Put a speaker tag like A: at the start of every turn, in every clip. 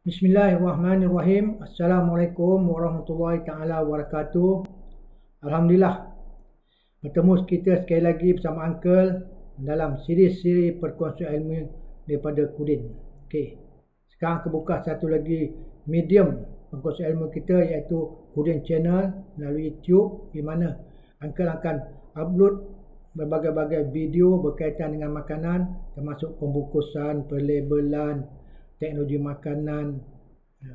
A: Bismillahirrahmanirrahim. Assalamualaikum warahmatullahi taala wabarakatuh. Alhamdulillah bertemu kita sekali lagi bersama Uncle dalam siri-siri perkongsian ilmu daripada Kudin. Okey. Sekarang aku buka satu lagi medium perkongsian ilmu kita iaitu Kudin Channel melalui YouTube, di mana Uncle akan upload berbagai-bagai video berkaitan dengan makanan, termasuk pembungkusan, pelabelan, teknologi makanan,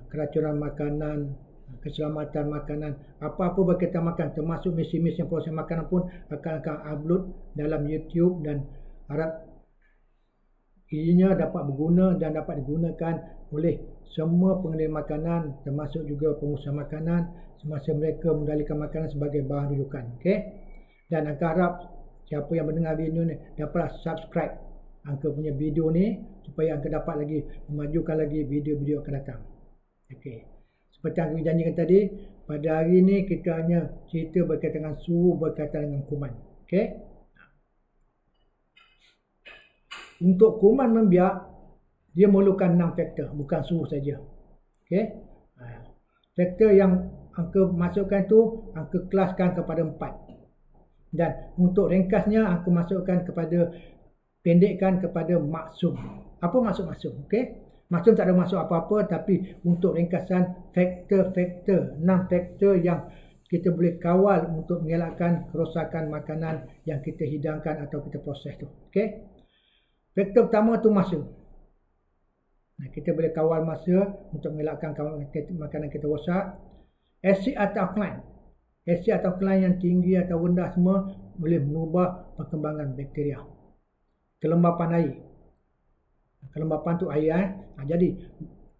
A: keracunan makanan, keselamatan makanan, apa-apa berkaitan makan, termasuk mesin-mesin proses makanan pun akan upload dalam YouTube, dan harap ianya dapat berguna dan dapat digunakan oleh semua pengelola makanan, termasuk juga pengusaha makanan semasa mereka mengendalikan makanan sebagai bahan rujukan. Okey. Dan Uncle harap siapa yang mendengar video ni dapatlah subscribe Uncle punya video ni supaya Uncle dapat lagi memajukan lagi video-video akan datang. Okey. Seperti yang Uncle janjikan tadi, pada hari ni kita hanya cerita berkaitan dengan suhu berkaitan dengan kuman. Okey. Untuk kuman membiak, dia memerlukan 6 faktor, bukan suhu saja. Okey. Faktor yang Uncle masukkan tu Uncle kelaskan kepada 4. Dan untuk ringkasnya Uncle masukkan kepada pendekkan kepada maksum. Apa maksud maksum? Okey. Maksum tak ada maksud apa-apa, tapi untuk ringkasan faktor-faktor, 6 faktor yang kita boleh kawal untuk mengelakkan kerosakan makanan yang kita hidangkan atau kita proses tu. Okey. Faktor pertama tu masa. Kita boleh kawal masa untuk mengelakkan makanan kita rosak. Asid atau alkaline. Asid atau alkaline yang tinggi atau rendah semua boleh mengubah perkembangan bakteria. Kelembapan air. Kelembapan tu air. Jadi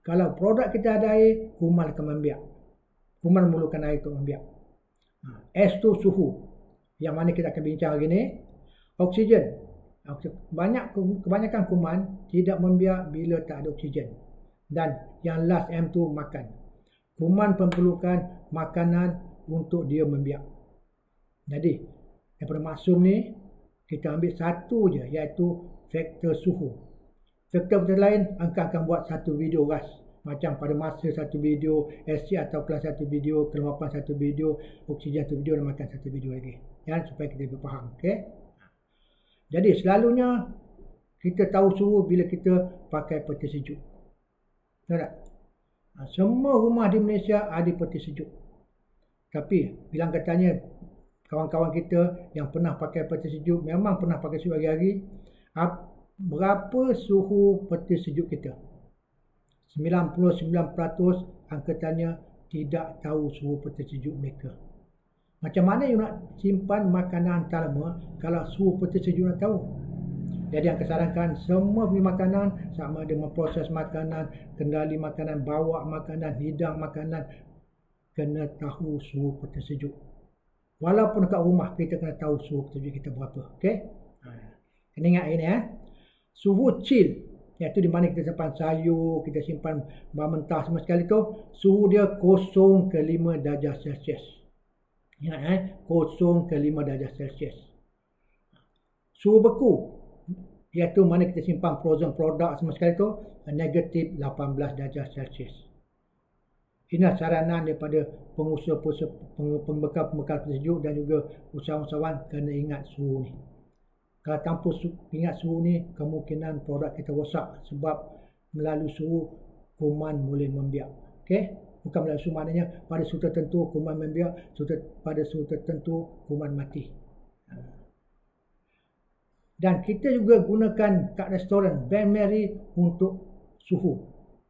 A: kalau produk kita ada air, kuman akan membiak. Kuman memerlukan air untuk membiak. S tu suhu, yang mana kita akan bincang hari ni. Oksigen. Kebanyakan kuman tidak membiak bila tak ada oksigen. Dan yang last M tu makan. Kuman memerlukan makanan untuk dia membiak. Jadi daripada maksum ni kita ambil satu je, iaitu faktor suhu. Faktor lain akan buat satu video ras. Macam pada masa satu video, asid atau kelas satu video, kelembapan satu video, oksigen satu video, dan makan satu video lagi. Ya, supaya kita lebih faham. Okay? Jadi selalunya kita tahu suhu bila kita pakai peti sejuk. Tahu tak? Semua rumah di Malaysia ada peti sejuk. Tapi bila katanya kawan-kawan kita yang pernah pakai peti sejuk, memang pernah pakai sejuk hari-hari, berapa suhu peti sejuk kita? 99% angkatannya tidak tahu suhu peti sejuk mereka. Macam mana you nak simpan makanan tak lama kalau suhu peti sejuk nak tahu? Jadi yang kesarankan semua punya makanan, sama ada memproses makanan, kendali makanan, bawa makanan, hidang makanan, kena tahu suhu peti sejuk. Walaupun dekat rumah, kita kena tahu suhu peti sejuk kita berapa. Okey? Kena ingat ini ya. Suhu chill, iaitu di mana kita simpan sayur, kita simpan bahan mentah semua sekali tu, suhu dia 0 ke 5 darjah Celsius. Ingat 0 ke 5 darjah Celsius. Suhu beku, iaitu mana kita simpan frozen product semua sekali tu, negatif 18 darjah Celsius. Inilah saranan daripada pembekal sejuk dan juga usahawan kena ingat suhu ni. Kalau tanpa ingat suhu ni, kemungkinan produk kita rosak sebab melalui suhu kuman boleh membiak. Okey? Bukan melalui suhu, maknanya pada suhu tertentu kuman membiak, pada suhu tertentu kuman mati. Dan kita juga gunakan kat restoran Bain-Marie untuk suhu,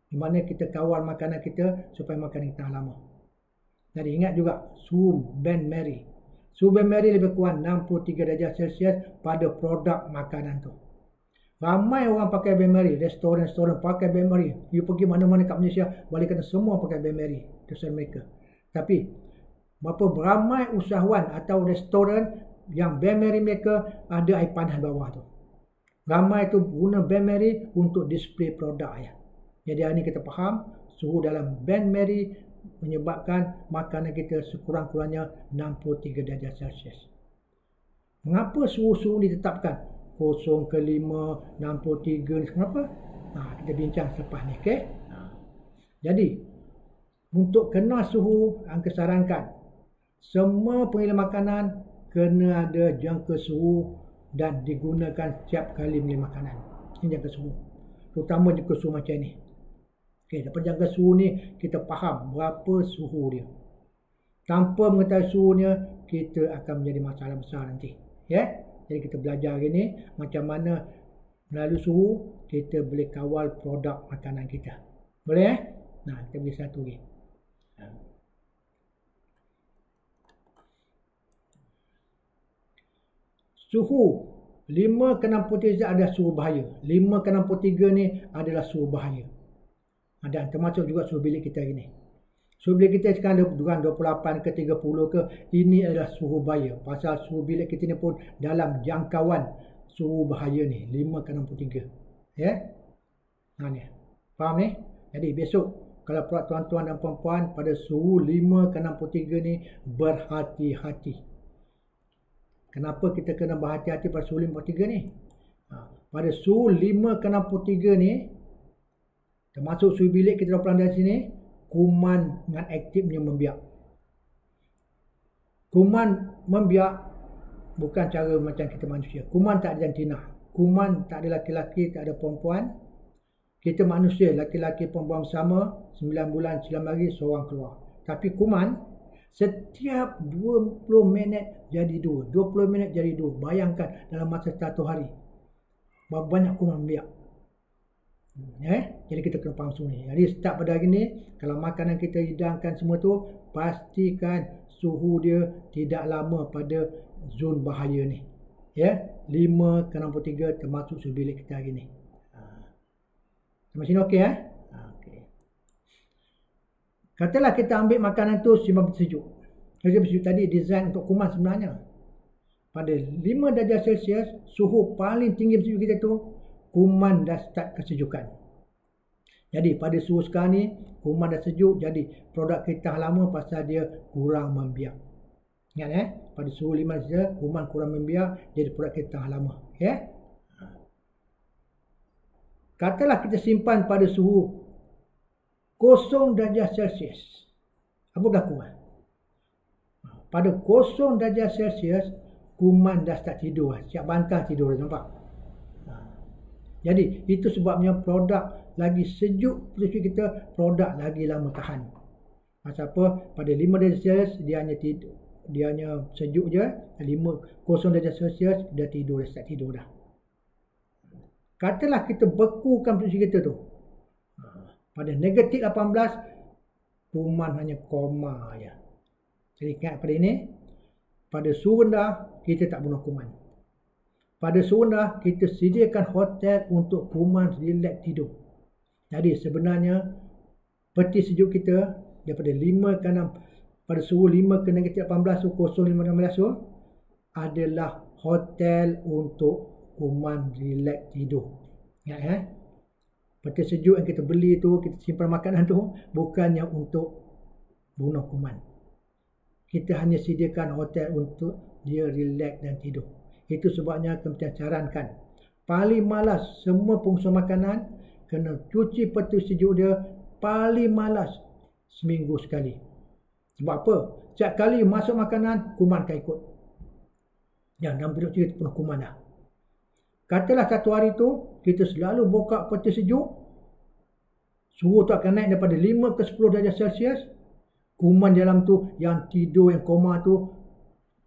A: di mana kita kawal makanan kita supaya makanan kita tahan lama. Jadi ingat juga suhu Bain-Marie. Suhu Bain-Marie lebih kurang 63 darjah Celsius pada produk makanan tu. Ramai orang pakai Bain-Marie, restoran pakai Bain-Marie. You pergi mana-mana kat Malaysia, balik kata semua pakai Bain-Marie, restoran mereka. Tapi berapa ramai usahawan atau restoran yang Bain-Marie mereka ada air panas bawah tu. Ramai tu guna Bain-Marie untuk display produk ya. Jadi hari ni kita faham suhu dalam Bain-Marie menyebabkan makanan kita sekurang-kurangnya 63 darjah Celsius. Mengapa suhu-suhu ditetapkan 0 ke 5, 63 ni kenapa? Kita bincang selepas ni, okey? Jadi, untuk kenal suhu, angka sarankan semua pengirim makanan kena ada jangka suhu dan digunakan setiap kali beli makanan. Ini jangka suhu. Terutama jangka suhu macam ni. Okey, dapat jangka suhu ni kita faham berapa suhu dia. Tanpa mengetahui suhunya, kita akan menjadi masalah besar nanti. Ya? Jadi kita belajar hari ni macam mana melalui suhu kita boleh kawal produk makanan kita. Boleh eh? Nah, kita beri satu lagi. Suhu 5 ke 63 adalah suhu bahaya. 5 ke 63 ni adalah suhu bahaya. Dan termasuk juga suhu bilik kita hari ni. Suhu bilik kita sekarang bukan 28 ke 30 ke. Ini adalah suhu bahaya. Pasal suhu bilik kita ni pun dalam jangkauan suhu bahaya ni. 5 ke 63. Ya? Nah ni. Faham ni? Jadi besok kalau tuan-tuan dan puan-puan pada suhu 5 ke 63 ni berhati-hati. Kenapa kita kena berhati-hati pada suhu 53 ni? Pada suhu 5 ke 63 ni, termasuk suhu bilik kita 26 dari sini, kuman dengan aktifnya membiak. Kuman membiak bukan cara macam kita manusia. Kuman tak ada jantina. Kuman tak ada laki-laki, tak ada perempuan. Kita manusia, laki-laki perempuan bersama, 9 bulan, 9 hari, seorang keluar. Tapi kuman, setiap 20 minit jadi 2. 20 minit jadi 2. Bayangkan dalam masa 1 hari. Berapa banyak kuman membiak. Jadi kita kena faham suhu ni. Jadi start pada hari ni, kalau makanan kita hidangkan semua tu, pastikan suhu dia tidak lama pada zon bahaya ni. 5 ke 63 termasuk suhu bilik kita hari ni. Sampai sini okey okey. Katalah kita ambil makanan tu simpan sejuk. Sejuk tadi design untuk kuman sebenarnya. Pada 5 darjah Celsius, suhu paling tinggi sejuk kita tu, kuman dah start kesejukan. Jadi pada suhu sekarang ni, kuman dah sejuk, jadi produk kita lama pasal dia kurang membiak. Ingat pada suhu 5 darjah, kuman kurang membiak, jadi produk kita lama. Katalah kita simpan pada suhu 0 darjah Celsius. Apa berlaku? Pada 0 darjah Celsius, kuman dah start tidur. Siap bantang tidur, nampak? Jadi, itu sebabnya produk lagi sejuk suhu kita, produk lagi lama tahan. Pasal apa? Pada 5 darjah Celsius, dia hanya sejuk je. 0 darjah Celsius, dia tidur, dah start tidur dah. Katalah kita bekukan suhu kita tu. Pada negatif 18, kuman hanya koma je. Jadi ingat pada ini, pada suhu rendah, kita tak bunuh kuman. Pada suhu rendah, kita sediakan hotel untuk kuman relax tidur. Jadi sebenarnya, peti sejuk kita, daripada 5 ke 6, pada suhu 5 ke negatif 18, suhu 0, 5 ke 16 tu, adalah hotel untuk kuman relax tidur. Ingat peti sejuk yang kita beli tu, kita simpan makanan tu, bukannya untuk bunuh kuman. Kita hanya sediakan hotel untuk dia relax dan tidur. Itu sebabnya Kementerian sarankan paling malas semua pengusaha makanan kena cuci peti sejuk dia paling malas seminggu sekali. Sebab apa? Setiap kali masuk makanan, kuman akan ikut. Dalam period kita penuh kuman dah. Katalah satu hari tu, kita selalu buka peti sejuk, suhu tu akan naik daripada 5 ke 10 darjah Celsius, kuman dalam tu yang tidur, yang koma tu,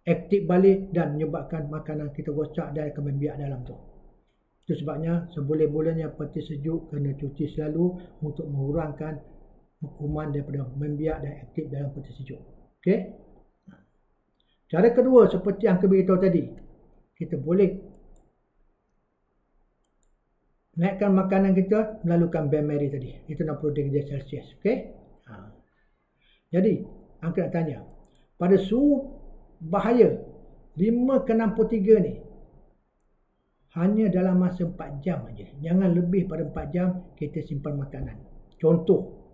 A: aktif balik dan menyebabkan makanan kita rosak dan akan membiak dalam tu. Itu sebabnya seboleh-bolehnya peti sejuk kena cuci selalu untuk mengurangkan kuman daripada membiak dan aktif dalam peti sejuk. Okey? Cara kedua seperti yang saya beritahu tadi, kita boleh naikkan makanan kita melalukan bain-marie tadi. Itu 60 darjah Celsius. Okey? Jadi, angka nak tanya. Pada suhu bahaya 5 ke 63 ni, hanya dalam masa 4 jam aja. Jangan lebih pada 4 jam kita simpan makanan. Contoh,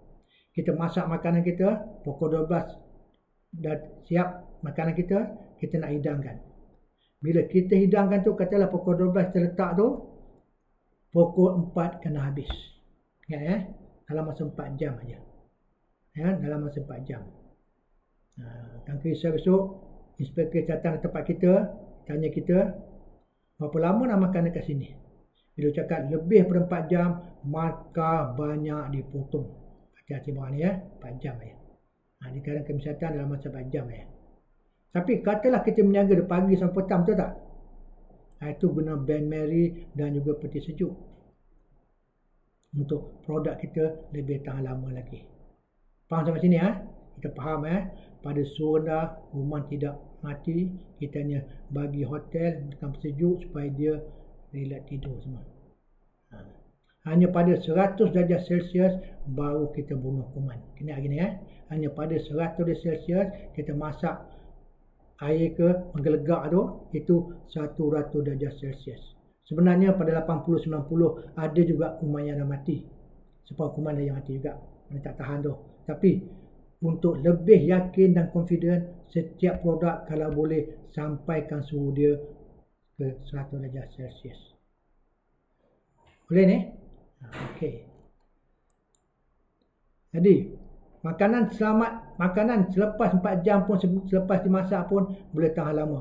A: kita masak makanan kita, pukul 12 dah siap makanan kita, kita nak hidangkan. Bila kita hidangkan tu, katalah pukul 12 kita letak tu, pukul 4 kena habis. Ingat dalam masa 4 jam aja. dalam masa 4 jam. Angka risau besok, inspektor datang ke tempat kita, tanya kita, berapa lama nak makan dekat sini? Bila cakap lebih daripada 4 jam, maka banyak dipotong. Hati-hati bawah ni 4 jam dikarenakan kesihatan dalam masa 4 jam Tapi katalah kita meniaga dari pagi sampai petang, betul tak? Itu guna Ben Mary dan juga peti sejuk. Untuk produk kita lebih tahan lama lagi. Faham sampai sini Kita faham pada suara rumah tidak mati, kita hanya bagi hotel dengan sejuk supaya dia relax tidur semua. Hanya pada 100 darjah Celsius baru kita bunuh kuman. Kena gini hanya pada 100 darjah Celsius kita masak air ke menggelegak tu, itu 100 darjah Celsius. Sebenarnya pada 80-90 ada juga kuman yang dah mati. Sebab kuman ada yang mati juga, mana tak tahan tu. Tapi untuk lebih yakin dan confident, setiap produk kalau boleh sampaikan suhu dia ke 100 darjah Celsius. Boleh ni? Okey. Jadi makanan selepas 4 jam pun, selepas dimasak pun boleh tahan lama.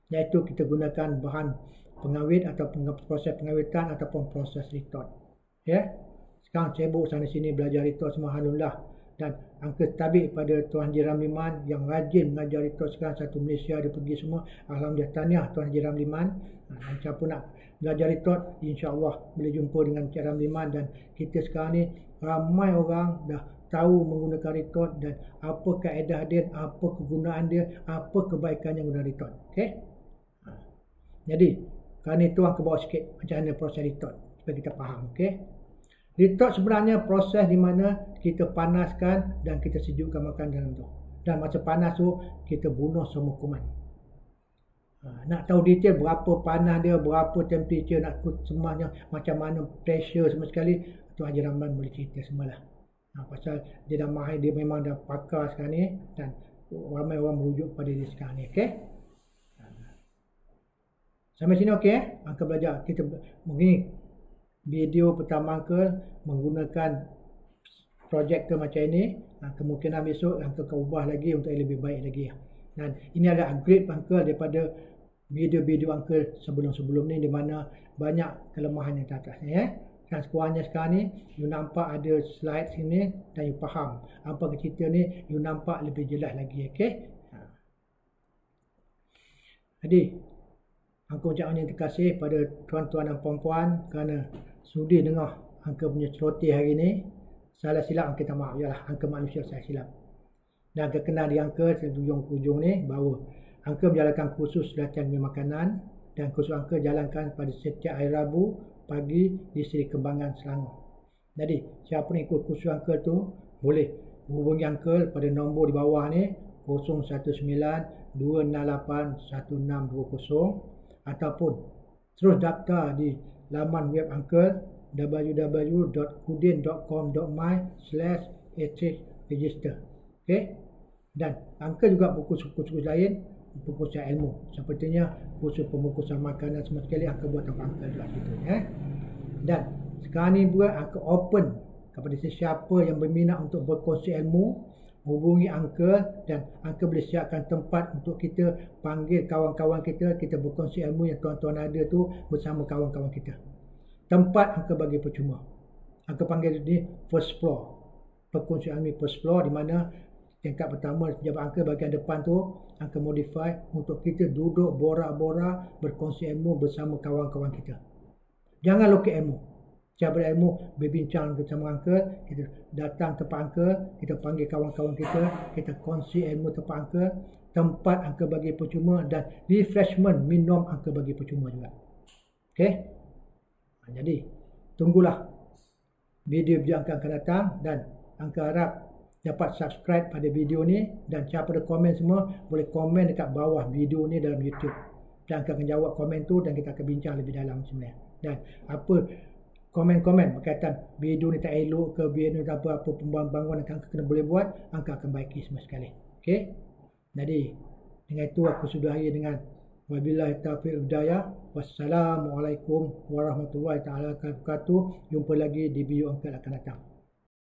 A: Iaitu kita gunakan bahan pengawet atau proses pengawetan ataupun proses retort. Sekarang sibuk sana sini belajar retort semua, alhamdulillah. Dan angka tabik pada Tuan Haji Ramliman yang rajin mengajar retort sekarang, satu Malaysia dia pergi semua. Alhamdulillah, tahniah Tuan Haji Ramliman. Siapa nak belajar retort, insya-Allah boleh jumpa dengan Cik Ramliman. Dan kita sekarang ni ramai orang dah tahu menggunakan retort dan apa kaedah dia, apa kegunaan dia, apa kebaikannya guna retort. Okey? Jadi, kerana itu orang ke bawah sikit macam mana proses retort supaya kita faham. Okey? Retort sebenarnya proses di mana kita panaskan dan kita sejukkan makan dalam tu. Dan masa panas tu kita bunuh semua kuman. Nak tahu detail berapa panas dia, berapa temperature, nak semuanya, macam mana pressure semua sekali, Tuan Haji Rahman boleh cerita semualah. Pasal dia dah mahir, dia memang dah pakar sekarang ni dan ramai orang merujuk pada dia sekarang ni. Okey? Sampai sini okey? Angka belajar kita begini. Video pertama Uncle menggunakan projektor macam ini. Kemungkinan besok Uncle akan ubah lagi untuk yang lebih baik lagi. Dan ini adalah upgrade Uncle daripada video-video Uncle sebelum-sebelum ni, di mana banyak kelemahan yang atas ni. Dan sekurangnya sekarang ni you nampak ada slide sini dan you faham apa cerita ni, you nampak lebih jelas lagi. Okey? Jadi Uncle ucapkan terima kasih pada tuan-tuan dan puan-puan kerana sudi dengar Uncle punya celoteh hari ini. Salah silap Uncle tak maaf, yalah Uncle manusia saya silap. Dan kenal di Uncle hujung-hujung ni bahawa Uncle menjalankan kursus latihan makanan, dan kursus Uncle jalankan pada setiap hari Rabu pagi di Seri Kembangan, Selangor. Jadi siapa yang ikut kursus Uncle tu boleh hubungi Uncle pada nombor di bawah ni 019 268 1620 ataupun terus daftar di laman web Uncle www.kudin.com.my/register. Okey? Dan Uncle juga kursus lain, kursus ilmu. Sepertinya kursus pembungkusan makanan semua sekali Uncle buat tempat Uncle juga situ. Dan sekarang ni juga Uncle open kepada sesiapa yang berminat untuk berkongsi ilmu, hubungi Uncle dan Uncle boleh siapkan tempat untuk kita panggil kawan-kawan kita berkongsi ilmu yang tuan-tuan ada tu bersama kawan-kawan kita. Tempat Uncle bagi percuma. Uncle panggil ni first floor. Perkongsi ilmu first floor, di mana tingkat pertama pejabat Uncle bahagian depan tu Uncle modify untuk kita duduk borak-borak berkongsi ilmu bersama kawan-kawan kita. Jangan loket ilmu. Cabar ilmu berbincang bersama Uncle, kita datang tempat Uncle, kita panggil kawan-kawan kita kongsi ilmu tempat tempat Uncle bagi percuma, dan refreshment minum Uncle bagi percuma juga. Okey? Jadi tunggulah video-video Uncle akan datang, dan Uncle harap dapat subscribe pada video ni, dan siapa ada komen semua boleh komen dekat bawah video ni dalam YouTube. Dan Uncle akan jawab komen tu dan kita akan bincang lebih dalam sebenarnya. Dan apa komen-komen berkaitan video ni tak elok ke, video ni apa pembangunan yang Uncle kena boleh buat, Uncle akan baiki semua sekali. Okey? Jadi dengan itu aku sudahi dengan wabillahi taufiq wal hidayah. Wassalamualaikum warahmatullahi taala wabarakatuh. Jumpa lagi di video Uncle akan datang.